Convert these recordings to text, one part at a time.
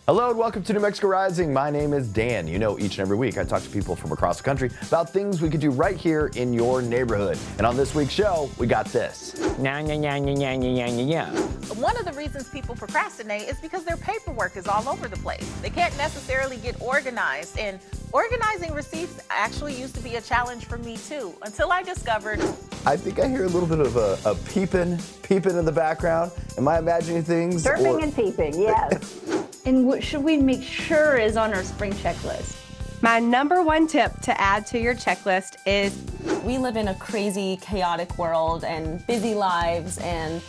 Hello and welcome to New Mexico Rising. My name is Dan. You know, each and every week I talk to people from across the country about things we could do right here in your neighborhood. And on this week's show, we got this. One of the reasons people procrastinate is because their paperwork is all over the place. They can't necessarily get organized, and organizing receipts actually used to be a challenge for me too, until I discovered. I think I hear a little bit of a peepin in the background. Am I imagining things? Surfing and peeping, yes. And what should we make sure is on our spring checklist? My number one tip to add to your checklist is we live in a crazy, chaotic world and busy lives, and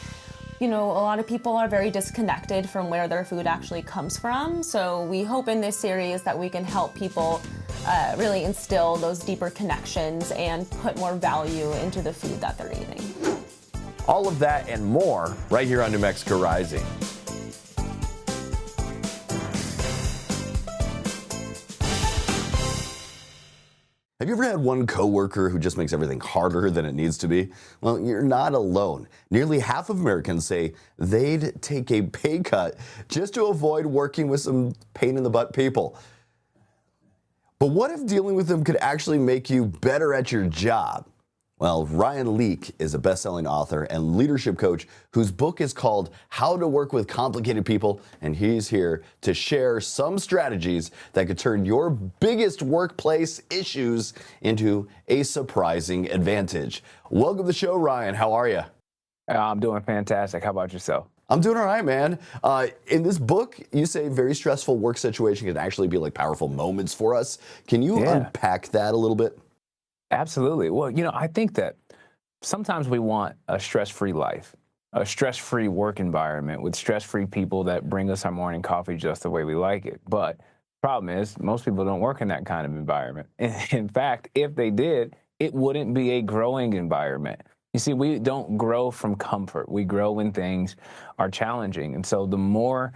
you know, a lot of people are very disconnected from where their food actually comes from. So we hope in this series that we can help people really instill those deeper connections and put more value into the food that they're eating. All of that and more right here on New Mexico Rising. Have you ever had one coworker who just makes everything harder than it needs to be? Well, you're not alone. Nearly half of Americans say they'd take a pay cut just to avoid working with some pain-in-the-butt people. But what if dealing with them could actually make you better at your job? Well, Ryan Leake is a best-selling author and leadership coach whose book is called How to Work with Complicated People, and he's here to share some strategies that could turn your biggest workplace issues into a surprising advantage. Welcome to the show, Ryan. How are you? I'm doing fantastic. How about yourself? I'm doing all right, man. In this book, you say very stressful work situation can actually be like powerful moments for us. Can you unpack that a little bit? Absolutely. Well, you know, I think that sometimes we want a stress-free life, a stress-free work environment with stress-free people that bring us our morning coffee just the way we like it. But the problem is most people don't work in that kind of environment. In fact, if they did, it wouldn't be a growing environment. You see, we don't grow from comfort. We grow when things are challenging. And so the more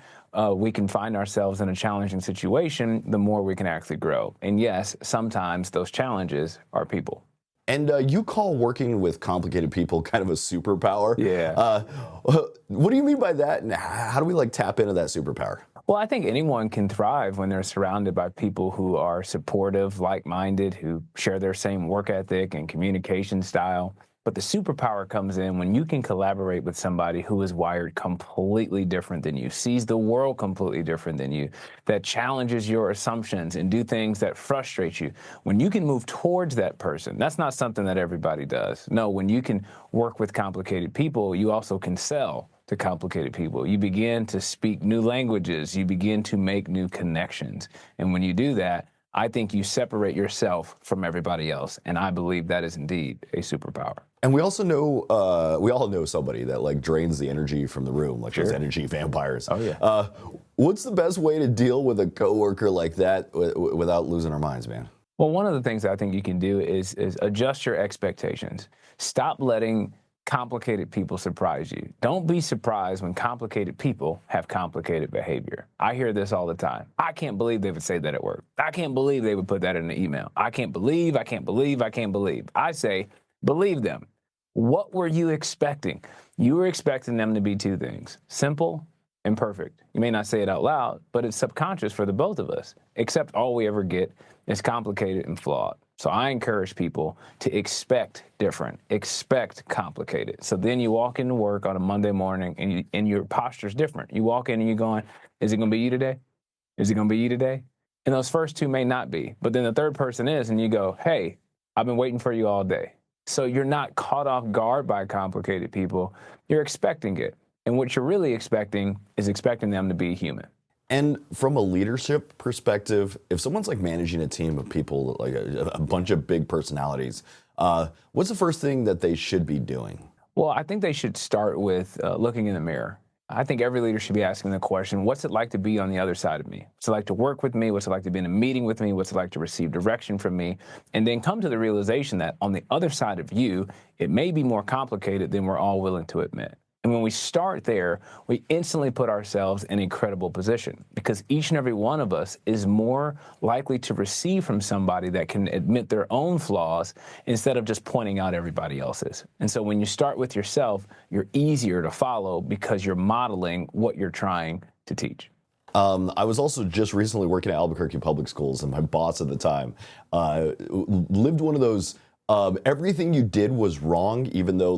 we can find ourselves in a challenging situation, the more we can actually grow. And yes, sometimes those challenges are people. And you call working with complicated people kind of a superpower. Yeah. What do you mean by that? And how do we tap into that superpower? Well, I think anyone can thrive when they're surrounded by people who are supportive, like-minded, who share their same work ethic and communication style. But the superpower comes in when you can collaborate with somebody who is wired completely different than you, sees the world completely different than you, that challenges your assumptions and do things that frustrate you. When you can move towards that person, that's not something that everybody does. No, when you can work with complicated people, you also can sell to complicated people. You begin to speak new languages. You begin to make new connections. And when you do that, I think you separate yourself from everybody else, and I believe that is indeed a superpower. And we also know, we all know somebody that drains the energy from the room, like those energy vampires. Oh yeah. What's the best way to deal with a coworker like that without losing our minds, man? Well, one of the things I think you can do is adjust your expectations. Stop letting complicated people surprise you. Don't be surprised when complicated people have complicated behavior. I hear this all the time. I can't believe they would say that at work. I can't believe they would put that in an email. I can't believe. I say, believe them. What were you expecting? You were expecting them to be two things: simple and perfect. You may not say it out loud, but it's subconscious for the both of us, except all we ever get is complicated and flawed. So I encourage people to expect different, expect complicated. So then you walk into work on a Monday morning and your posture's different. You walk in and you're going, is it going to be you today? Is it going to be you today? And those first two may not be, but then the third person is, and you go, hey, I've been waiting for you all day. So you're not caught off guard by complicated people. You're expecting it. And what you're really expecting is expecting them to be human. And from a leadership perspective, if someone's managing a team of people, like a bunch of big personalities, what's the first thing that they should be doing? Well, I think they should start with looking in the mirror. I think every leader should be asking the question, what's it like to be on the other side of me? What's it like to work with me? What's it like to be in a meeting with me? What's it like to receive direction from me? And then come to the realization that on the other side of you, it may be more complicated than we're all willing to admit. And when we start there, we instantly put ourselves in an incredible position, because each and every one of us is more likely to receive from somebody that can admit their own flaws instead of just pointing out everybody else's. And so when you start with yourself, you're easier to follow because you're modeling what you're trying to teach. I was also just recently working at Albuquerque Public Schools, and my boss at the time lived one of those everything you did was wrong, even though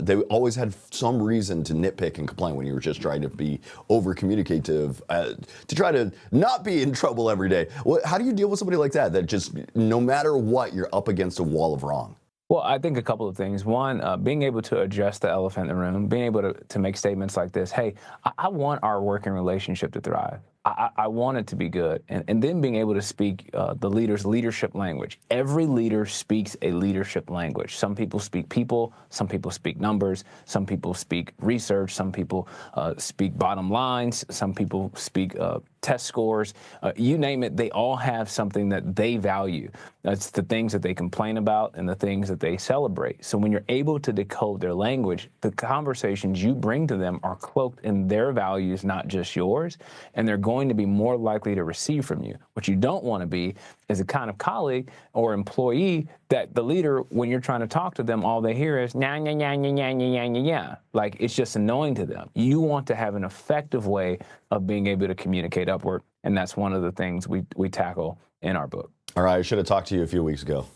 they always had some reason to nitpick and complain when you were just trying to be over communicative to try to not be in trouble every day. How do you deal with somebody like that just no matter what, you're up against a wall of wrong? Well, I think a couple of things. One, being able to address the elephant in the room, being able to make statements like this, hey, I want our working relationship to thrive. I want it to be good. And then being able to speak the leader's leadership language. Every leader speaks a leadership language. Some people speak people, some people speak numbers, some people speak research, some people speak bottom lines, some people speak test scores, you name it, they all have something that they value. That's the things that they complain about and the things that they celebrate. So when you're able to decode their language, the conversations you bring to them are cloaked in their values, not just yours, and they're going to be more likely to receive from you. What you don't want to be is a kind of colleague or employee that the leader, when you're trying to talk to them, all they hear is, nah, nah, nah, nah, nah, nah, nah, nah. Like, it's just annoying to them. You want to have an effective way of being able to communicate upward, and that's one of the things we tackle in our book. All right, I should have talked to you a few weeks ago.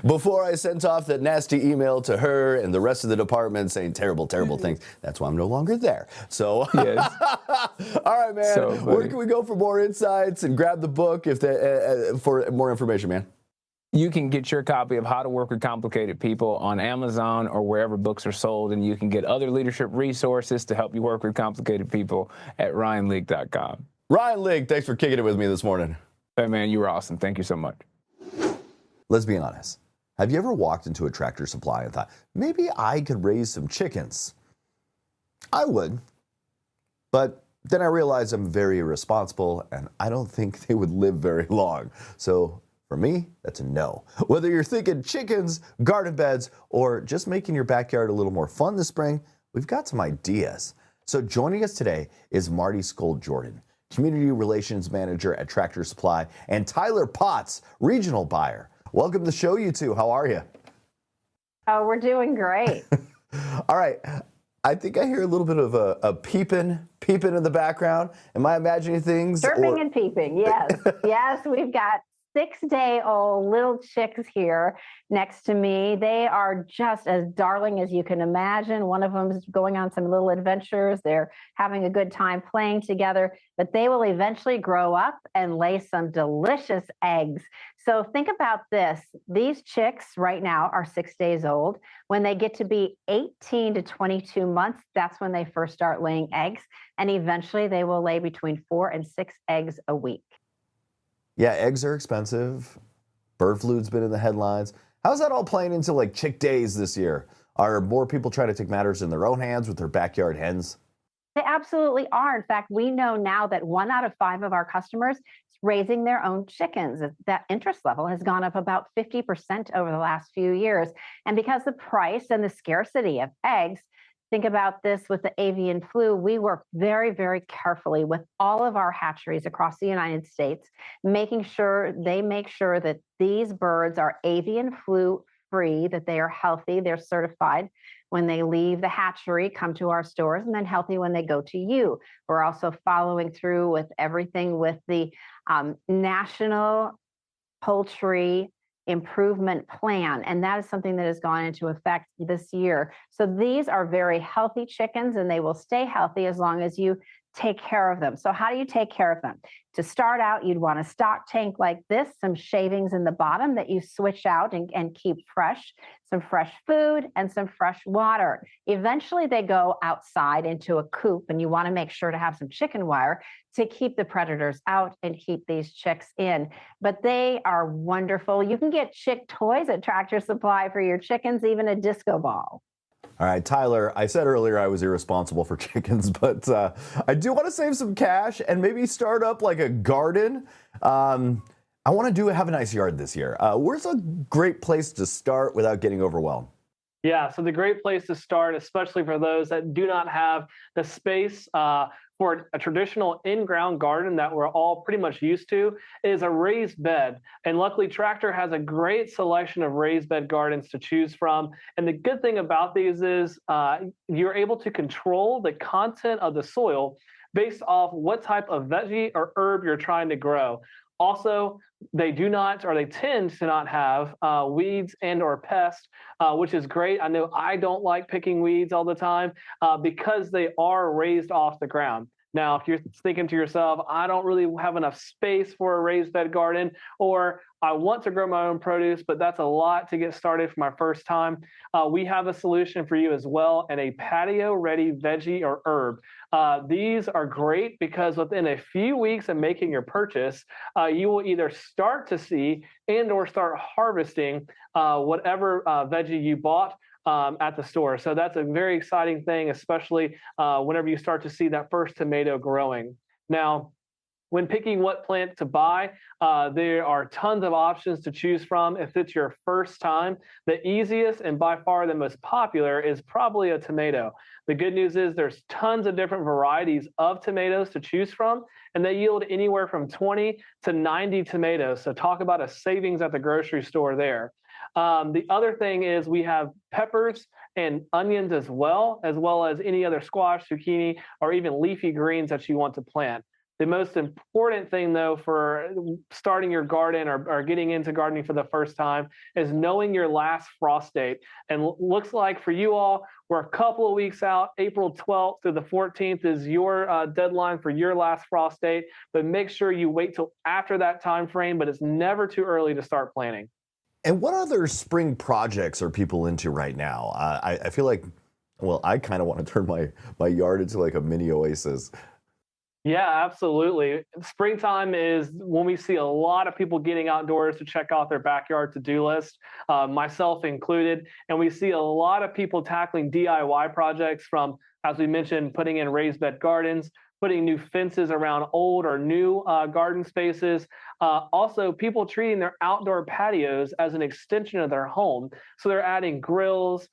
Before I sent off that nasty email to her and the rest of the department saying terrible, terrible things. That's why I'm no longer there. So, yes. All right, man. So where can we go for more insights and grab the book for more information, man? You can get your copy of How to Work with Complicated People on Amazon or wherever books are sold, and you can get other leadership resources to help you work with complicated people at ryanleague.com. Ryan League, thanks for kicking it with me this morning. Hey, man, you were awesome. Thank you so much. Let's be honest. Have you ever walked into a Tractor Supply and thought, maybe I could raise some chickens? I would. But then I realized I'm very irresponsible, and I don't think they would live very long. So for me, that's a no. Whether you're thinking chickens, garden beds, or just making your backyard a little more fun this spring, we've got some ideas. So joining us today is Marti Skold-Jordan, Community Relations Manager at Tractor Supply, and Tyler Potts, Regional Buyer. Welcome to the show, you two. How are you? Oh, we're doing great. All right. I think I hear a little bit of a peepin in the background. Am I imagining things? Chirping and peeping, yes. Yes, we've got 6-day-old little chicks here next to me. They are just as darling as you can imagine. One of them is going on some little adventures. They're having a good time playing together, but they will eventually grow up and lay some delicious eggs. So think about this. These chicks right now are 6 days old. When they get to be 18 to 22 months, that's when they first start laying eggs. And eventually they will lay between 4 and 6 eggs a week. Yeah, eggs are expensive. Bird flu's been in the headlines. How's that all playing into like chick days this year? Are more people trying to take matters in their own hands with their backyard hens? They absolutely are. In fact, we know now that 1 out of 5 of our customers is raising their own chickens. That interest level has gone up about 50% over the last few years. And because the price and the scarcity of eggs, think about this with the avian flu, we work very, very carefully with all of our hatcheries across the United States, making sure that these birds are avian flu free, that they are healthy, they're certified when they leave the hatchery, come to our stores, and then healthy when they go to you. We're also following through with everything with the National Poultry Improvement Plan, and that is something that has gone into effect this year. So these are very healthy chickens, and they will stay healthy as long as you take care of them. So how do you take care of them? To start out, you'd want a stock tank like this, some shavings in the bottom that you switch out and keep fresh, some fresh food and some fresh water. Eventually they go outside into a coop, and you want to make sure to have some chicken wire to keep the predators out and keep these chicks in. But they are wonderful. You can get chick toys at Tractor Supply for your chickens, even a disco ball. All right, Tyler, I said earlier I was irresponsible for chickens, but I do want to save some cash and maybe start up like a garden. I want to have a nice yard this year. Where's a great place to start without getting overwhelmed? Yeah, so the great place to start, especially for those that do not have the space for a traditional in-ground garden that we're all pretty much used to, is a raised bed. And luckily, Tractor has a great selection of raised bed gardens to choose from. And the good thing about these is you're able to control the content of the soil based off what type of veggie or herb you're trying to grow. Also, they tend to not have weeds and or pests, which is great. I know I don't like picking weeds all the time because they are raised off the ground. Now, if you're thinking to yourself, I don't really have enough space for a raised bed garden, or I want to grow my own produce, but that's a lot to get started for my first time, we have a solution for you as well, and a patio-ready veggie or herb. These are great because within a few weeks of making your purchase, you will either start to see and or start harvesting whatever veggie you bought at the store. So that's a very exciting thing, especially whenever you start to see that first tomato growing. Now, when picking what plant to buy, there are tons of options to choose from. If it's your first time, the easiest and by far the most popular is probably a tomato. The good news is there's tons of different varieties of tomatoes to choose from, and they yield anywhere from 20 to 90 tomatoes. So talk about a savings at the grocery store there. The other thing is we have peppers and onions as well as any other squash, zucchini, or even leafy greens that you want to plant. The most important thing, though, for starting your garden or getting into gardening for the first time is knowing your last frost date. And looks like for you all, we're a couple of weeks out. April 12th through the 14th is your deadline for your last frost date. But make sure you wait till after that time frame, but it's never too early to start planting. And what other spring projects are people into right now? I feel like, well, I kind of want to turn my yard into like a mini oasis. Yeah, absolutely. Springtime is when we see a lot of people getting outdoors to check out their backyard to-do list, myself included. And we see a lot of people tackling DIY projects from, as we mentioned, putting in raised bed gardens, putting new fences around old or new garden spaces. Also, people treating their outdoor patios as an extension of their home. So they're adding grills,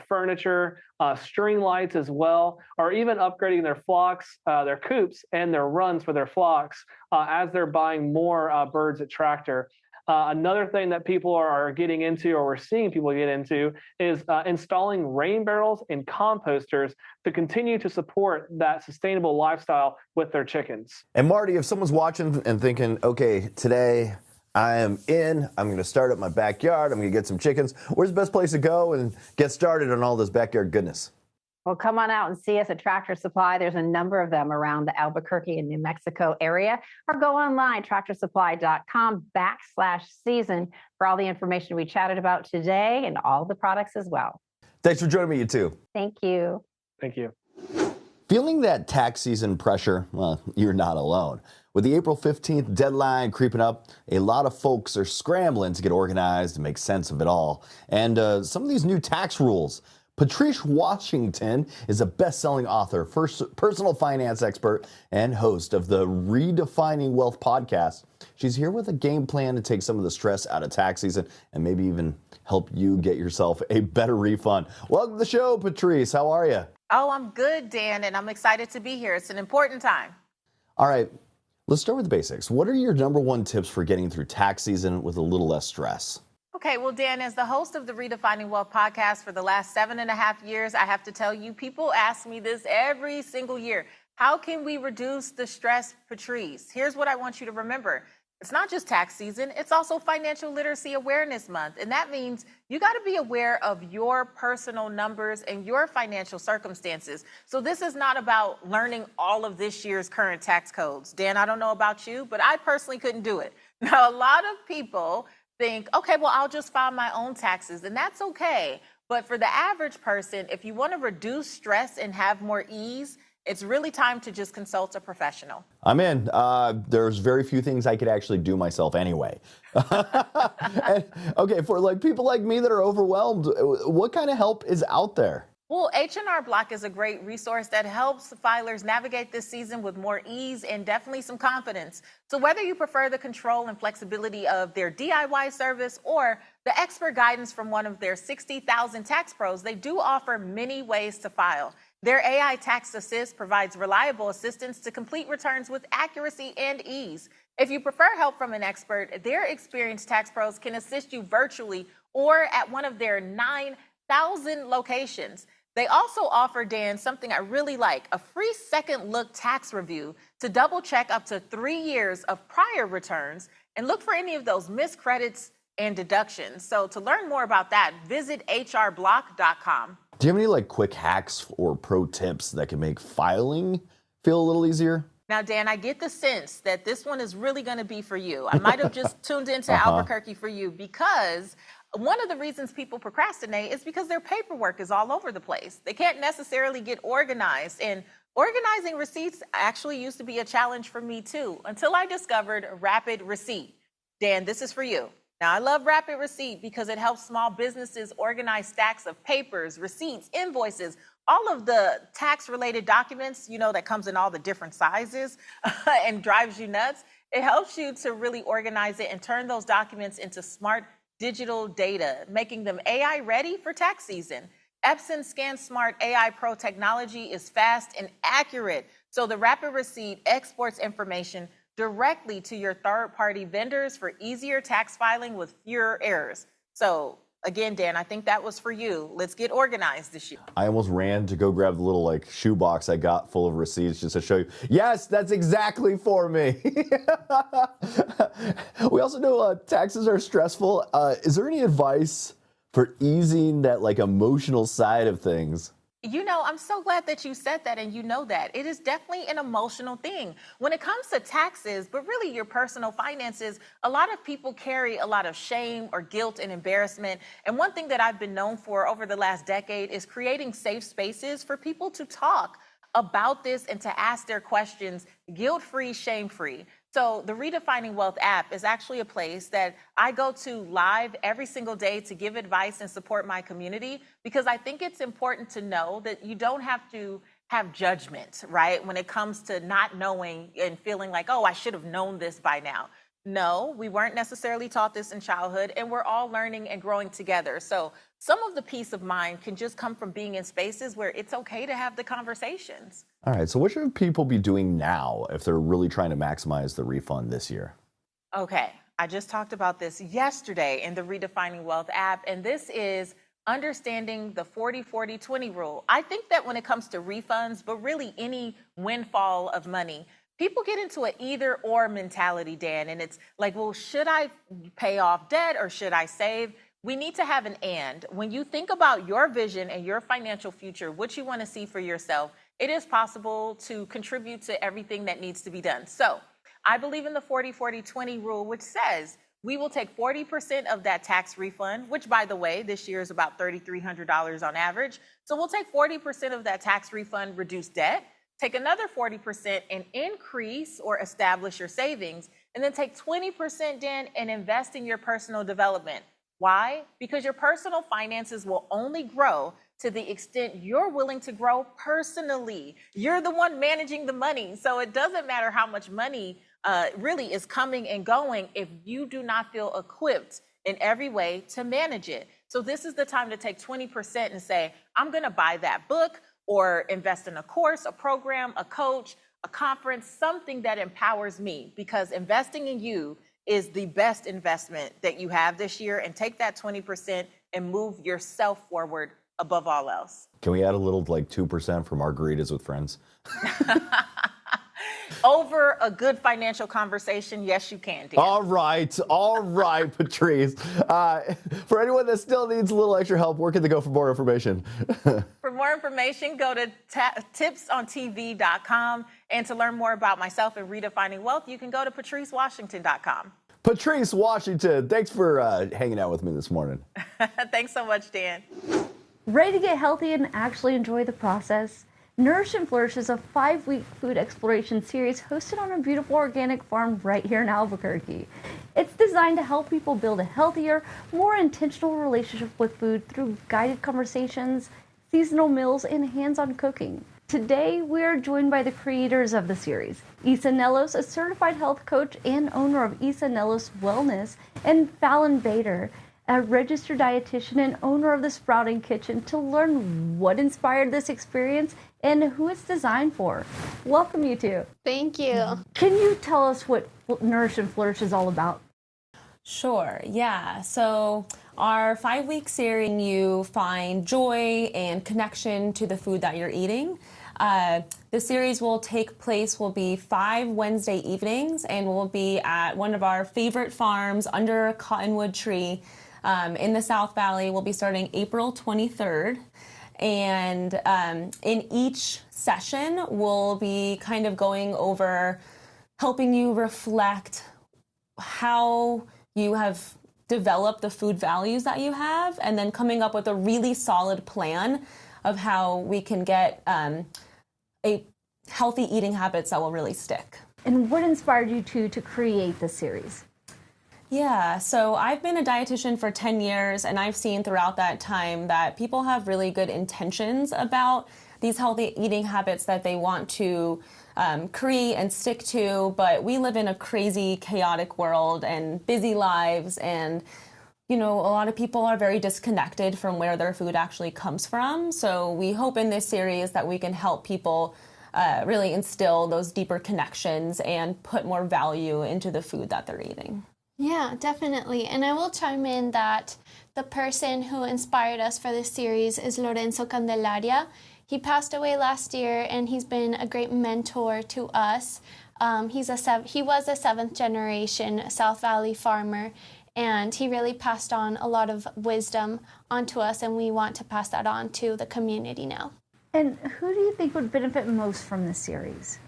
furniture, string lights as well, or even upgrading their flocks, their coops, and their runs for their flocks as they're buying more birds at Tractor. Another thing that people are getting into, or we're seeing people get into, is installing rain barrels and composters to continue to support that sustainable lifestyle with their chickens. And Marty, if someone's watching and thinking, okay, today I'm going to start up my backyard, I'm going to get some chickens, where's the best place to go and get started on all this backyard goodness? Well, come on out and see us at Tractor Supply. There's a number of them around the Albuquerque and New Mexico area. Or go online, tractorsupply.com/season for all the information we chatted about today and all the products as well. Thanks for joining me, you two. Thank you. Thank you. Feeling that tax season pressure? Well, you're not alone. With the April 15th deadline creeping up, a lot of folks are scrambling to get organized and make sense of it all. And some of these new tax rules. Patrice Washington is a best-selling author, personal finance expert, and host of the Redefining Wealth podcast. She's here with a game plan to take some of the stress out of tax season and maybe even help you get yourself a better refund. Welcome to the show, Patrice. How are you? Oh, I'm good, Dan, and I'm excited to be here. It's an important time. All right, let's start with the basics. What are your number one tips for getting through tax season with a little less stress? Okay, well, Dan, as the host of the Redefining Wealth podcast for the last 7.5 years, I have to tell you, people ask me this every single year. How can we reduce the stress, Patrice? Here's what I want you to remember. It's not just tax season, it's also Financial Literacy Awareness Month. And that means you got to be aware of your personal numbers and your financial circumstances. So this is not about learning all of this year's current tax codes. Dan, I don't know about you, but I personally couldn't do it. Now, a lot of people think, okay, well, I'll just file my own taxes, and that's okay. But for the average person, if you want to reduce stress and have more ease, it's really time to just consult a professional. I'm in. There's very few things I could actually do myself anyway. And, okay, for like people like me that are overwhelmed, what kind of help is out there? Well, H&R Block is a great resource that helps filers navigate this season with more ease and definitely some confidence. So whether you prefer the control and flexibility of their DIY service or the expert guidance from one of their 60,000 tax pros, they do offer many ways to file. Their AI Tax Assist provides reliable assistance to complete returns with accuracy and ease. If you prefer help from an expert, their experienced tax pros can assist you virtually or at one of their 9,000 locations. They also offer, Dan, something I really like, a free second look tax review to double check up to 3 years of prior returns and look for any of those missed credits and deductions. So to learn more about that, visit hrblock.com. Do you have any like quick hacks or pro tips that can make filing feel a little easier? Now, Dan, I get the sense that this one is really going to be for you. I might have just tuned into Albuquerque for you because one of the reasons people procrastinate is because their paperwork is all over the place. They can't necessarily get organized. And organizing receipts actually used to be a challenge for me, too, until I discovered Rapid Receipt. Dan, this is for you. Now, I love Rapid Receipt because it helps small businesses organize stacks of papers, receipts, invoices, all of the tax-related documents, you know, that comes in all the different sizes and drives you nuts. It helps you to really organize it and turn those documents into smart digital data, making them AI ready for tax season. Epson ScanSmart AI Pro technology is fast and accurate, so the Rapid Receipt exports information directly to your third-party vendors for easier tax filing with fewer errors. So again, Dan, I think that was for you. Let's get organized this year. I almost ran to go grab the little like shoebox I got full of receipts just to show you. Yes, that's exactly for me. We also know taxes are stressful. Is there any advice for easing that like emotional side of things? You know, I'm so glad that you said that and you know that. It is definitely an emotional thing. When it comes to taxes, but really your personal finances, a lot of people carry a lot of shame or guilt and embarrassment. And one thing that I've been known for over the last decade is creating safe spaces for people to talk about this and to ask their questions guilt-free, shame-free. So the Redefining Wealth app is actually a place that I go to live every single day to give advice and support my community, because I think it's important to know that you don't have to have judgment, right? When it comes to not knowing and feeling like, oh, I should have known this by now. No, we weren't necessarily taught this in childhood, and we're all learning and growing together. So some of the peace of mind can just come from being in spaces where it's okay to have the conversations. All right, so what should people be doing now if they're really trying to maximize the refund this year? Okay, I just talked about this yesterday in the Redefining Wealth app, and this is understanding the 40-40-20 rule. I think that when it comes to refunds, but really any windfall of money, people get into an either or mentality, Dan, and it's like, well, should I pay off debt or should I save? We need to have an and. When you think about your vision and your financial future, what you want to see for yourself, it is possible to contribute to everything that needs to be done. So I believe in the 40-40-20 rule, which says we will take 40% of that tax refund, which, by the way, this year is about $3,300 on average. So we'll take 40% of that tax refund, reduce debt, take another 40% and increase or establish your savings, and then take 20%, Dan, and invest in your personal development. Why? Because your personal finances will only grow to the extent you're willing to grow personally. You're the one managing the money. So it doesn't matter how much money really is coming and going if you do not feel equipped in every way to manage it. So this is the time to take 20% and say, I'm going to buy that book or invest in a course, a program, a coach, a conference, something that empowers me, because investing in you is the best investment that you have this year. And take that 20% and move yourself forward above all else. Can we add a little like 2% for margaritas with friends? Over a good financial conversation, yes, you can, Dan. All right, Patrice. For anyone that still needs a little extra help, where can they go for more information? For more information, go to tipsontv.com. And to learn more about myself and Redefining Wealth, you can go to patricewashington.com. Patrice Washington, thanks for hanging out with me this morning. Thanks so much, Dan. Ready to get healthy and actually enjoy the process? Nourish and Flourish is a 5-week food exploration series hosted on a beautiful organic farm right here in Albuquerque. It's designed to help people build a healthier, more intentional relationship with food through guided conversations, seasonal meals, and hands-on cooking. Today, we are joined by the creators of the series, Isa Nellos, a certified health coach and owner of Isa Nellos Wellness, and Fallon Bader, a registered dietitian and owner of the Sprouting Kitchen, to learn what inspired this experience and who it's designed for. Welcome, you two. Thank you. Can you tell us what Nourish and Flourish is all about? Sure, yeah. So our 5-week series, you find joy and connection to the food that you're eating. The series will be 5 Wednesday evenings, and we'll be at one of our favorite farms under a cottonwood tree in the South Valley. We'll be starting April 23rd. And in each session, we'll be kind of going over, helping you reflect how you have developed the food values that you have, and then coming up with a really solid plan of how we can get a healthy eating habits that will really stick. And what inspired you two to create this series? Yeah, so I've been a dietitian for 10 years, and I've seen throughout that time that people have really good intentions about these healthy eating habits that they want to create and stick to, but we live in a crazy, chaotic world and busy lives, and a lot of people are very disconnected from where their food actually comes from. So we hope in this series that we can help people really instill those deeper connections and put more value into the food that they're eating. Yeah, definitely. And I will chime in that the person who inspired us for this series is Lorenzo Candelaria. He passed away last year, and he's been a great mentor to us. He was a 7th generation South Valley farmer, and he really passed on a lot of wisdom onto us, and we want to pass that on to the community now. And who do you think would benefit most from this series?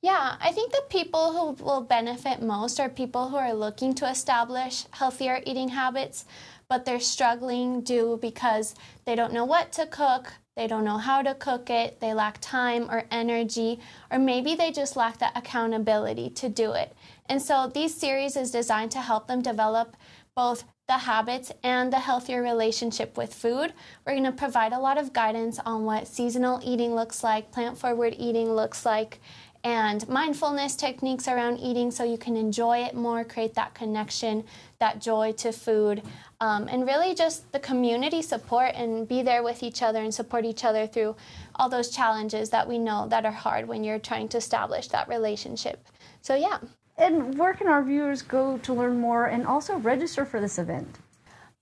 Yeah, I think the people who will benefit most are people who are looking to establish healthier eating habits, but they're struggling because they don't know what to cook, they don't know how to cook it, they lack time or energy, or maybe they just lack the accountability to do it. And so these series is designed to help them develop both the habits and the healthier relationship with food. We're going to provide a lot of guidance on what seasonal eating looks like, plant-forward eating looks like, and mindfulness techniques around eating so you can enjoy it more, create that connection, that joy to food, and really just the community support and be there with each other and support each other through all those challenges that we know that are hard when you're trying to establish that relationship. So yeah. And where can our viewers go to learn more and also register for this event?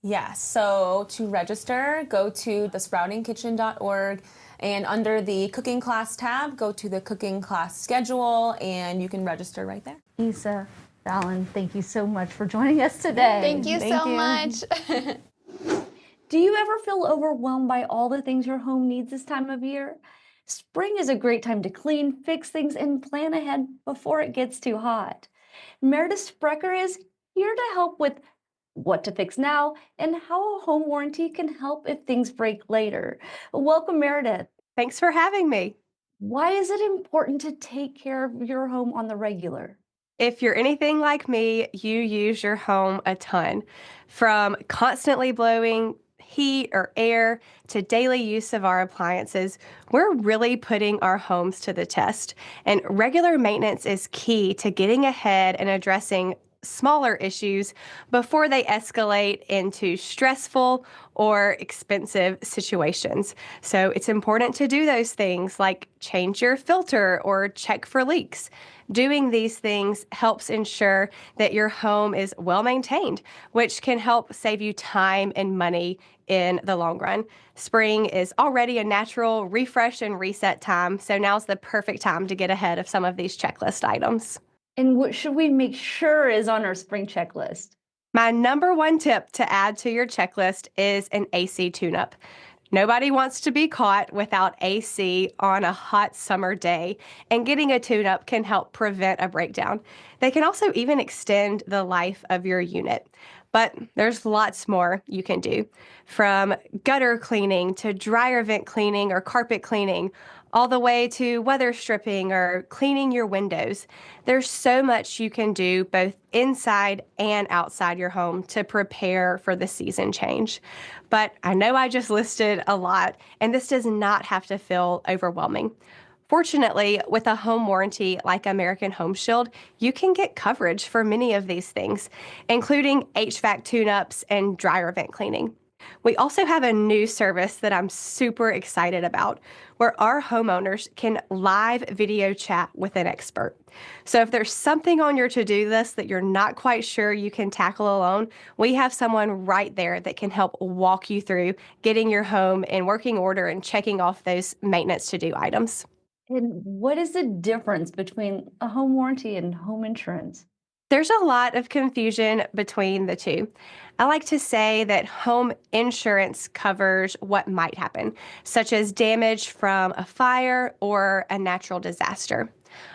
Yeah, so to register, go to thesproutingkitchen.org, and under the cooking class tab, go to the cooking class schedule, and you can register right there. Isa, Fallon, thank you so much for joining us today. Thank you so much. Do you ever feel overwhelmed by all the things your home needs this time of year? Spring is a great time to clean, fix things, and plan ahead before it gets too hot. Meredith Sprecher is here to help with what to fix now and how a home warranty can help if things break later. Welcome, Meredith. Thanks for having me. Why is it important to take care of your home on the regular? If you're anything like me, you use your home a ton. From constantly blowing heat or air to daily use of our appliances, we're really putting our homes to the test. And regular maintenance is key to getting ahead and addressing smaller issues before they escalate into stressful or expensive situations. So it's important to do those things like change your filter or check for leaks. Doing these things helps ensure that your home is well maintained, which can help save you time and money in the long run. Spring is already a natural refresh and reset time, so now's the perfect time to get ahead of some of these checklist items. And what should we make sure is on our spring checklist? My number one tip to add to your checklist is an AC tune-up. Nobody wants to be caught without AC on a hot summer day, and getting a tune-up can help prevent a breakdown. They can also even extend the life of your unit. But there's lots more you can do, from gutter cleaning to dryer vent cleaning or carpet cleaning. all the way to weather stripping or cleaning your windows. There's so much you can do both inside and outside your home to prepare for the season change. But I know I just listed a lot, and this does not have to feel overwhelming. Fortunately, with a home warranty like American Home Shield, you can get coverage for many of these things, including HVAC tune-ups and dryer vent cleaning. We also have a new service that I'm super excited about, where our homeowners can live video chat with an expert. So if there's something on your to-do list that you're not quite sure you can tackle alone, we have someone right there that can help walk you through getting your home in working order and checking off those maintenance to-do items. And what is the difference between a home warranty and home insurance? There's a lot of confusion between the two. I like to say that home insurance covers what might happen, such as damage from a fire or a natural disaster.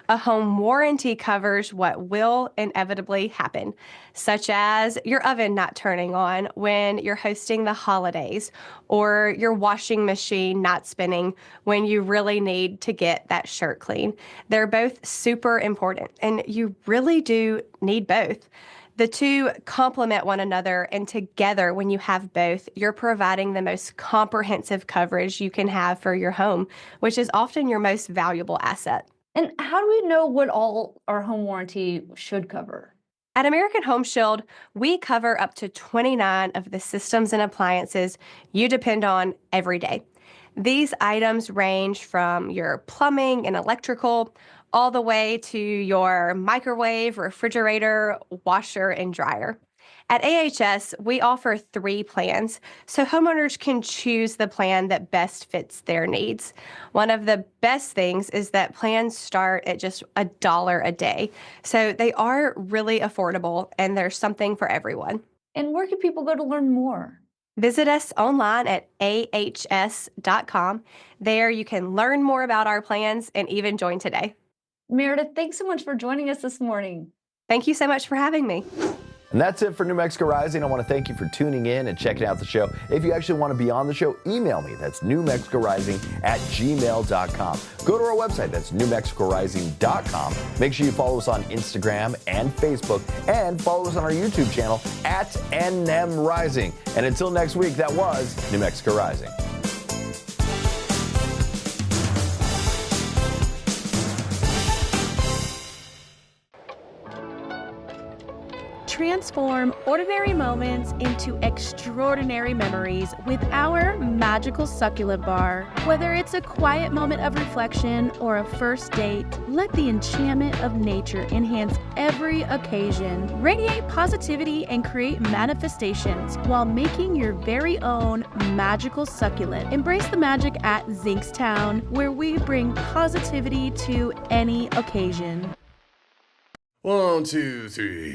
A home warranty covers what will inevitably happen, such as your oven not turning on when you're hosting the holidays, or your washing machine not spinning when you really need to get that shirt clean. They're both super important, and you really do need both. The two complement one another, and together, when you have both, you're providing the most comprehensive coverage you can have for your home, which is often your most valuable asset. And how do we know what all our home warranty should cover? At American Home Shield, we cover up to 29 of the systems and appliances you depend on every day. These items range from your plumbing and electrical, all the way to your microwave, refrigerator, washer, and dryer. At AHS, we offer 3 plans, so homeowners can choose the plan that best fits their needs. One of the best things is that plans start at just $1 a day, so they are really affordable, and there's something for everyone. And where can people go to learn more? Visit us online at ahs.com. There you can learn more about our plans and even join today. Meredith, thanks so much for joining us this morning. Thank you so much for having me. And that's it for New Mexico Rising. I want to thank you for tuning in and checking out the show. If you actually want to be on the show, email me. That's newmexicorising@gmail.com. Go to our website. That's newmexicorising.com. Make sure you follow us on Instagram and Facebook, and follow us on our YouTube channel at NM Rising. And until next week, that was New Mexico Rising. Transform ordinary moments into extraordinary memories with our magical succulent bar. Whether it's a quiet moment of reflection or a first date, let the enchantment of nature enhance every occasion. Radiate positivity and create manifestations while making your very own magical succulent. Embrace the magic at Zinkstown, where we bring positivity to any occasion. 1, 2, 3.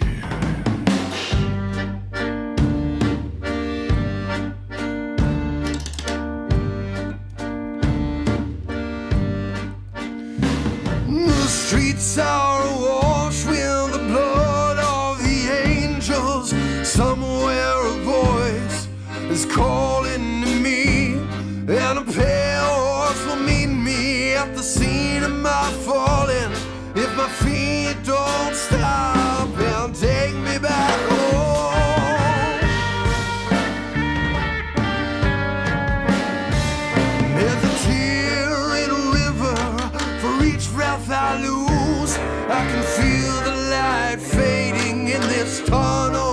Streets are awash with the blood of the angels. Somewhere a voice is calling to me, and a pale horse will meet me at the scene of my falling. If my feet don't stop and take me back home. There's a tear in a river for each breath I lose. I can feel the light fading in this tunnel